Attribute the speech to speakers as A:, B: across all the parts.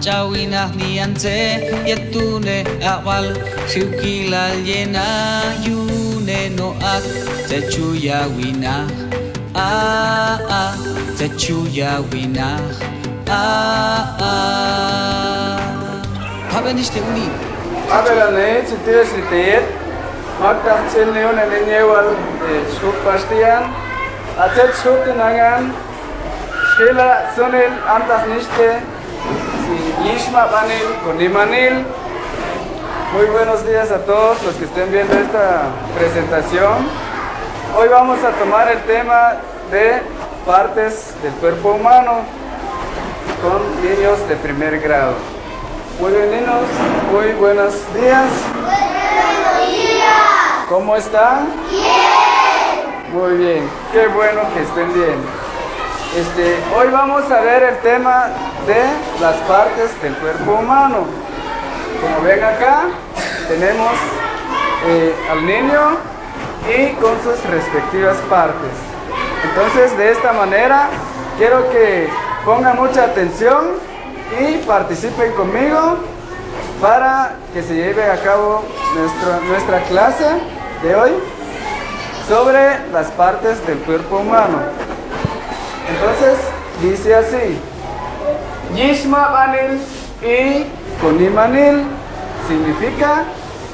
A: chawina nianse yatune awal siukila llena yune no ak techuya wina techuya wina haben nicht uni
B: Abelane chitives litiet maktam chilneon enenyewal shuk pastian achet shuk nangan Sheila Sunil antas niste Yishma Banil Kunimanil. Muy buenos días a todos los que estén viendo esta presentación. Hoy vamos a tomar el tema de partes del cuerpo humano con niños de primer grado. Muy bien, niños, muy buenos días.
C: Buenos días.
B: ¿Cómo están?
C: Bien.
B: Muy bien, qué bueno que estén bien. Hoy vamos a ver el tema de las partes del cuerpo humano. Como ven acá, tenemos al niño y con sus respectivas partes. Entonces, de esta manera, quiero que pongan mucha atención y participen conmigo para que se lleve a cabo nuestra clase de hoy sobre las partes del cuerpo humano. Entonces, dice así: Yishma Banil y Kunimanil significa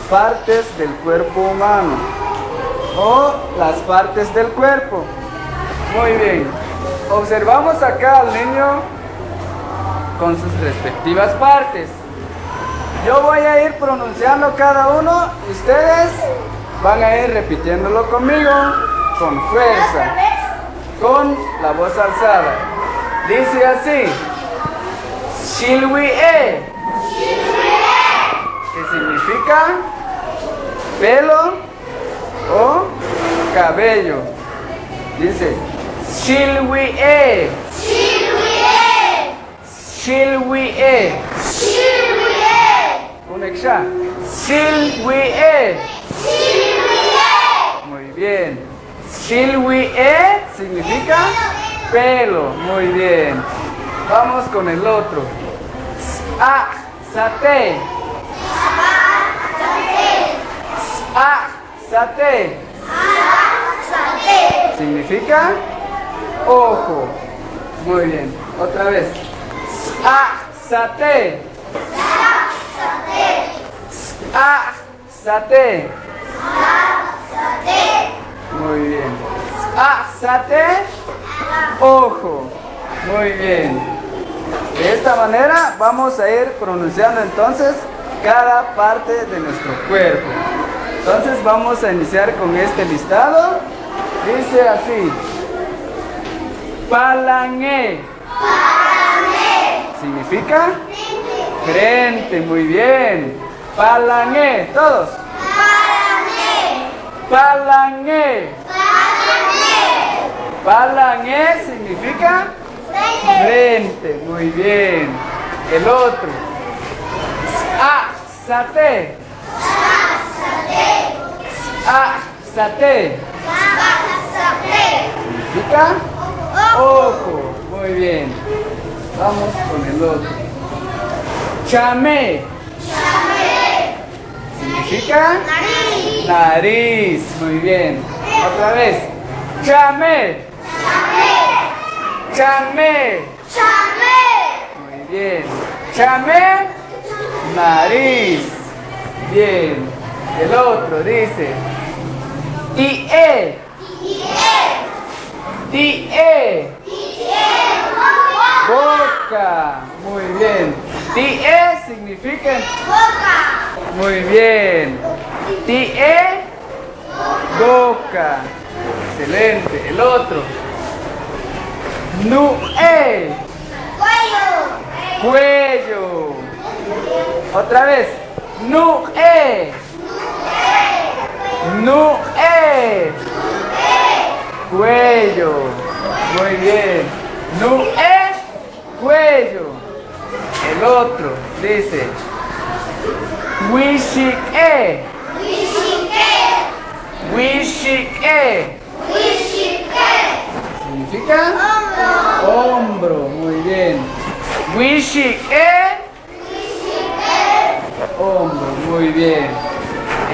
B: partes del cuerpo humano o las partes del cuerpo. Muy bien, observamos acá al niño con sus respectivas partes. Yo voy a ir pronunciando cada uno y ustedes van a ir repitiéndolo conmigo con fuerza, con la voz alzada. Dice así: Shilwi-e, que significa pelo o cabello. Dice Shilwi-e, Shilwi-e, Uneksha, Shilwi-e. Muy bien. Shilwi-e significa pelo. Muy bien. Vamos con el otro. Sate. Sate. Significa ojo. Muy bien. Otra vez. Sate. Sate. Muy bien. Sate. Ojo. Muy bien. De esta manera vamos a ir pronunciando entonces cada parte de nuestro cuerpo. Entonces vamos a iniciar con este listado. Dice así: Palange. Significa frente. Muy bien. Palange. Todos. Palange. Palange significa frente. Muy bien. El otro. Sate. Sate. Significa ojo. Muy bien. Vamos con el otro. Chame. Significa nariz. Muy bien. Otra vez. Chame. Chame. Muy bien. Chame. Nariz. Bien. El otro dice tie. Tie. Boca. Muy bien. Tie significa boca. Muy bien. Tie. Boca. Excelente. El otro. Nue. Cuello. Otra vez. Nue. Nue. Cuello. Muy bien. Nue. Cuello. El otro dice Wishike. Wishike. Significa hombro. Muy bien. Wishike Hombro, muy bien.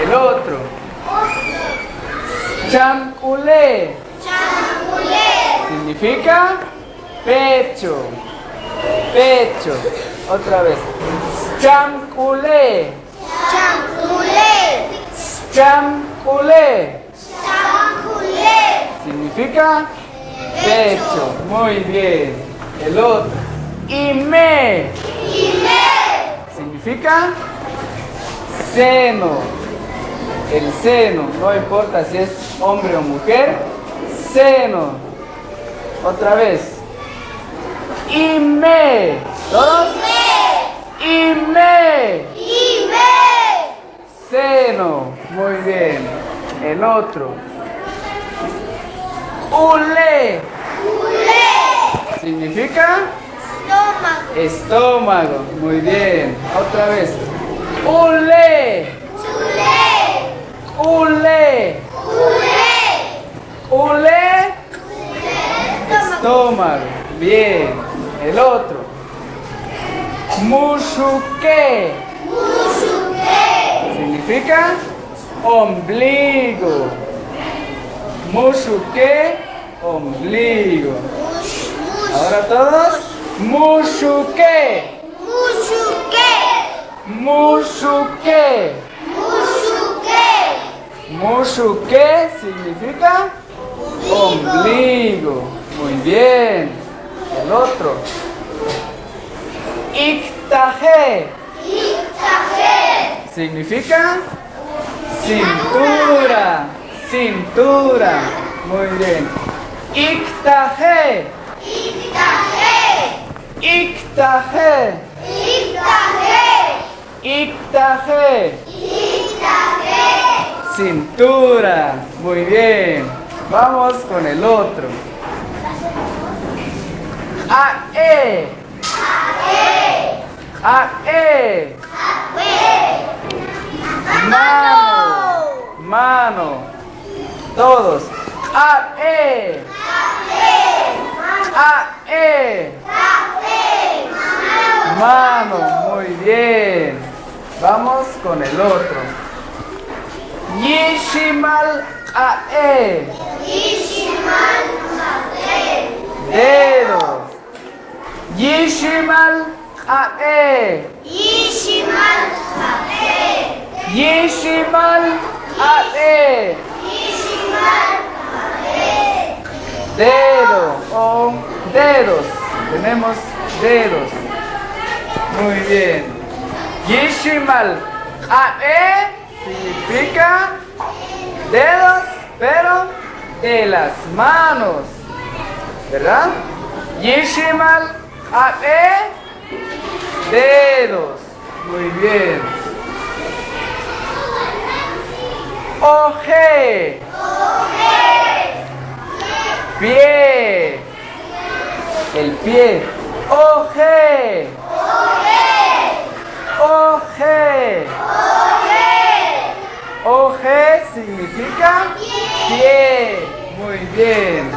B: El otro. Chancule. Significa pecho. Pecho. Otra vez. Chancule. Chancule. Significa pecho. Muy bien. El otro. Ime. Significa seno. El seno. No importa si es hombre o mujer. Seno. Otra vez. Ime. ¿Todos? Ime. Seno. Muy bien. El otro. Ule. Significa estómago. Muy bien. Otra vez. Ule. Ule. Ule. Estómago. Bien. El otro. Mushuke. Significa ombligo. Mushuke, ombligo. Ahora todos. Mushuke. Mushuke. Mushuke significa ombligo. Muy bien. El otro. Iktaje. Significa cintura. Cintura. Muy bien. Iktaje. Iktaje. Iktaje. Cintura. Muy bien. Vamos con el otro. Ae. Ae. Mano. Mano. Todos. Ae. Ae. Mano. Muy bien. Vamos con el otro. Yishimal ae. Dedos. Yishimal ae. Yishimal ae. Dedo o dedos. Tenemos dedos. Muy bien. Yishimal ae significa dedos, pero de las manos. ¿Verdad? Yishimal ae dedos. Muy bien. Oje. Pie. El pie. Oje. Oje. Oje significa pie. Muy bien.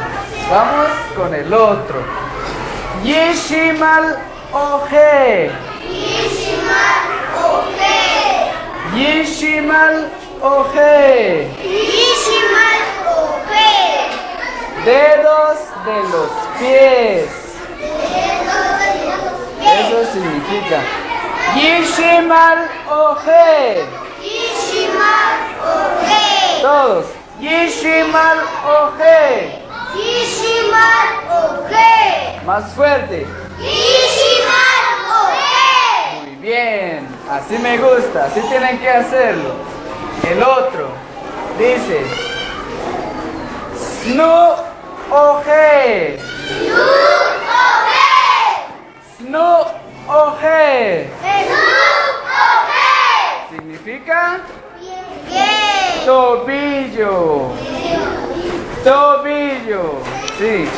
B: Vamos con el otro. Yishimal oje. Yishimal oje. Dedos de los pies. Eso significa Yishimal oje. Todos. Yishimal oje. Más fuerte. Muy bien. Así me gusta. Así tienen que hacerlo. El otro dice Snu oje. Snu oje. Significa tobillo. Tobillo. Sí.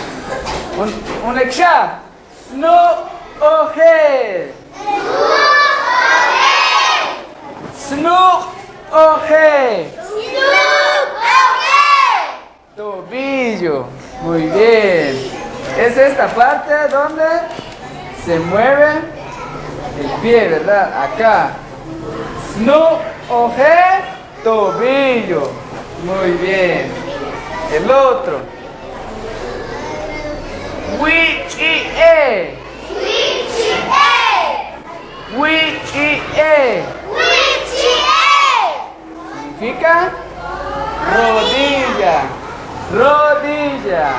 B: Un extra. Snu oje. Snu oje. Tobillo. Muy bien. Es esta parte donde se mueve el pie, ¿verdad? Acá. Snu, oje, tobillo. Muy bien. El otro. Wi, i, e. Wi, i, e. Significa rodilla. Rodilla.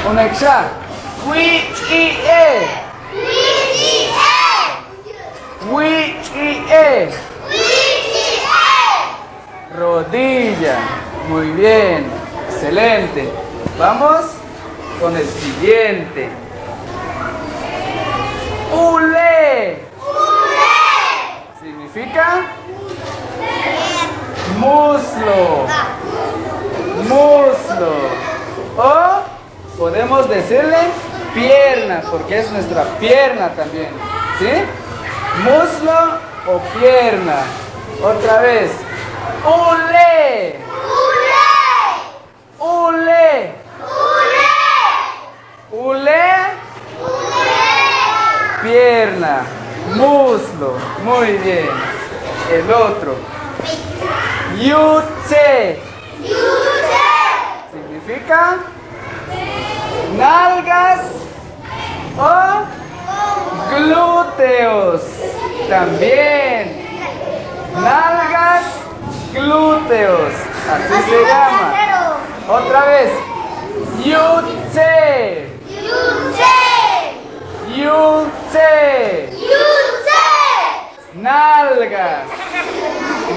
B: Un extra. Wi, i, e. Wi, i, e. Rodilla. Muy bien. Excelente. Vamos con el siguiente. Ule. Significa muslo. Muslo. O podemos decirle pierna, porque es nuestra pierna también. ¿Sí? Muslo o pierna. Otra vez. Ule. Ule. Ule. Pierna. Muslo. Muy bien. El otro. Yutse. Significa nalgas o glúteos. También. Nalgas, glúteos. Así se llama. Otra vez. Yutse. Yutse. Nalgas.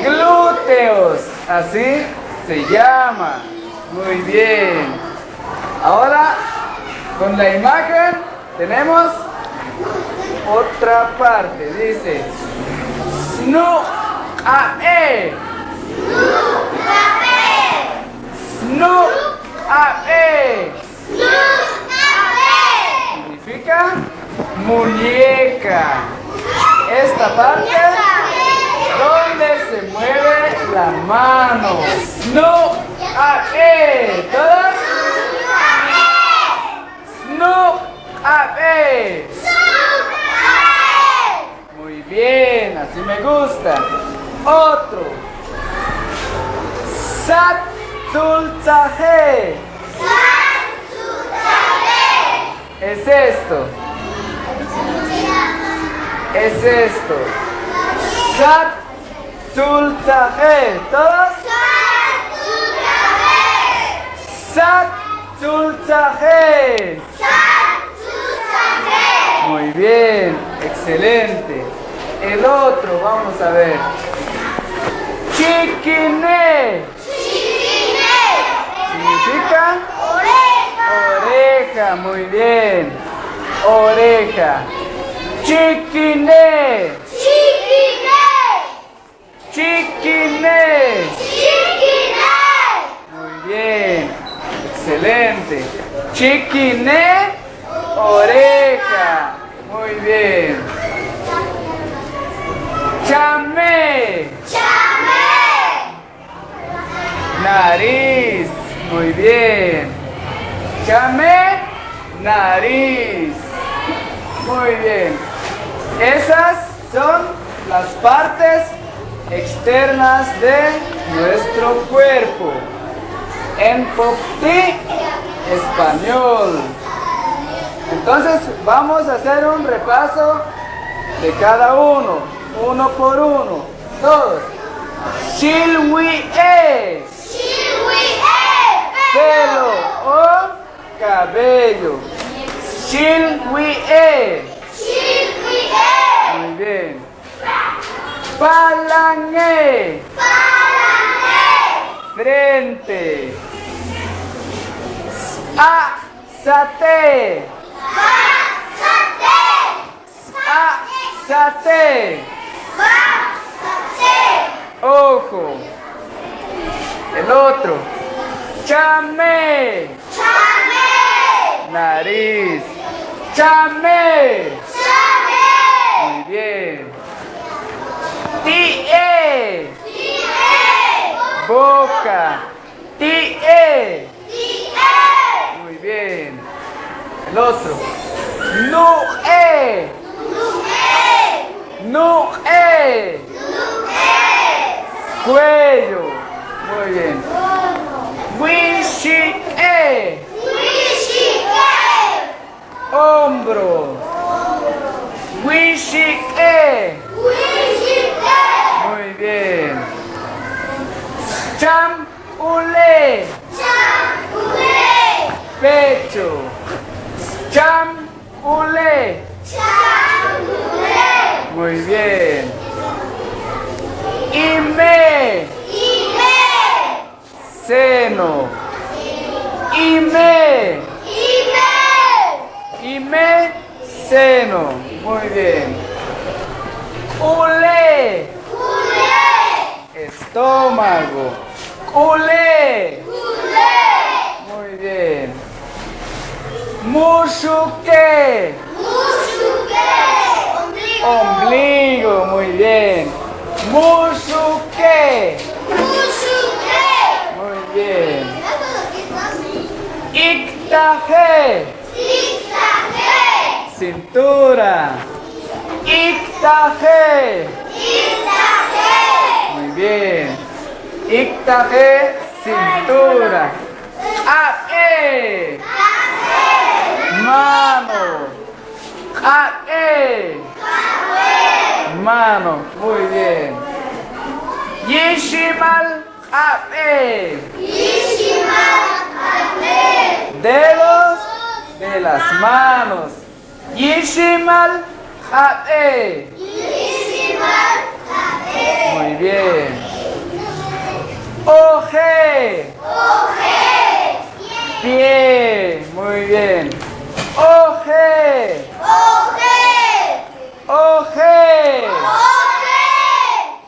B: Glúteos. Así se llama. Muy bien. Ahora, con la imagen, tenemos otra parte. Dice, snu, a, e. Snu, a, e. Significa muñeca. Esta parte donde se mueve la mano. Snu, a, e. ¿Todos? Snu, a, e. Muy bien, así me gusta. Otro. Sat, sul, tzaje. Es esto. Es esto. Sat, sul, tzaje. ¿Todos? Sat, sul, tzaje. Muy bien, excelente. El otro, vamos a ver. Chiquiné. Significa oreja. Muy bien. Oreja. Chiquiné. Chiquiné. Muy bien. Excelente. Chiquiné. Oreja. Muy bien. Chamé. Nariz. Muy bien. Chamé. Nariz. Muy bien. Esas son las partes externas de nuestro cuerpo. En Popti español. Entonces vamos a hacer un repaso de cada uno por uno. Todos. Shilwi-e. Pelo o cabello. Shilwi-e. Muy bien. Palange. Frente. Sate. Sate. Ojo. El otro. Chamé. Nariz. Chamé. Muy bien. Tie. Boca. Tie. Muy bien. El otro. Nue. Nuque. Cuello. Muy bien. Wishique. Hombro. Wishique. Muy bien. Chamule. Pecho. Chamule. Muy bien. Ime. Seno. Ime. Ime. Seno. Muy bien. Ule. Estómago. Ule. Muy bien. Mushuke. Ombligo. Muy bien. Mushuke. Muy bien. Iktaje. Cintura. Iktaje. Muy bien. Iktaje, cintura. Ae. Mano. Ae. Mano. Muy bien. Yishimal. Ae. Dedos de las manos. Yishimal. Ae. Muy bien. Oje. Pie. Muy bien. Oje. Oje.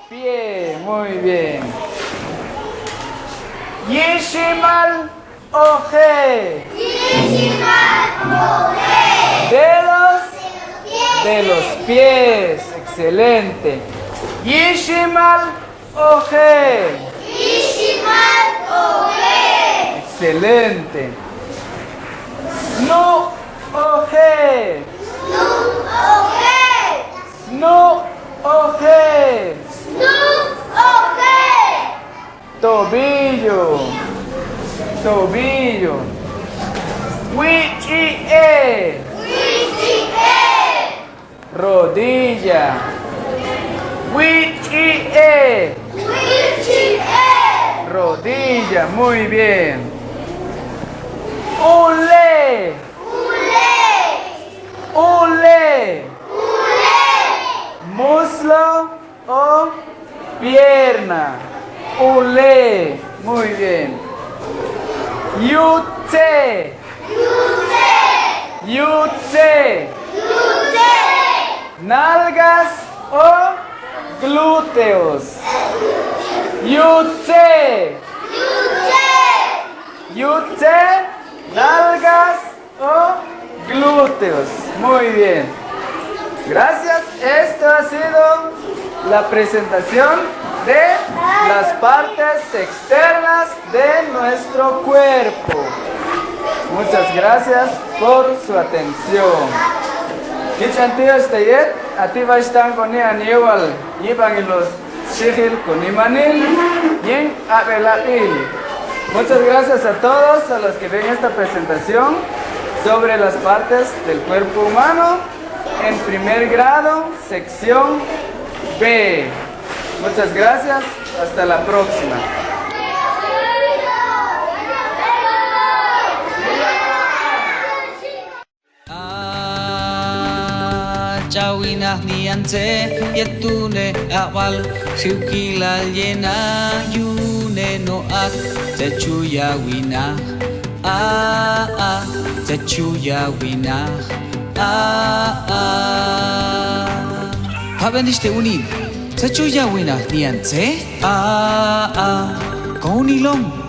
B: Pie. Muy bien. Yishimal. Oje. Dedos de los pies. Excelente. Yishimal. Oje. Excelente. Snu. Oje. Snu. Oje. Tobillo. Tobillo. Wichie. Rodilla. Wichie. Rodilla. Muy bien. Ule. Ule. Muslo o pierna. Ule. Muy bien. Yute. Yute. Nalgas o glúteos. Yute. Yute. Nalgas o glúteos. Muy bien. Gracias. Esto ha sido la presentación de las partes externas de nuestro cuerpo. Muchas gracias por su atención. Kichantío estayet, ativa están con aniwal, iban los sigil con imanil, y abelatil. Muchas gracias a todos a los que ven esta presentación sobre las partes del cuerpo humano en primer grado, sección B. Muchas gracias, hasta la próxima.
A: Chawinah nianse yatune awal siukila yena yune no ak chachuya wina chachuya wina Habendiste unin chachuya wina nianse con unilong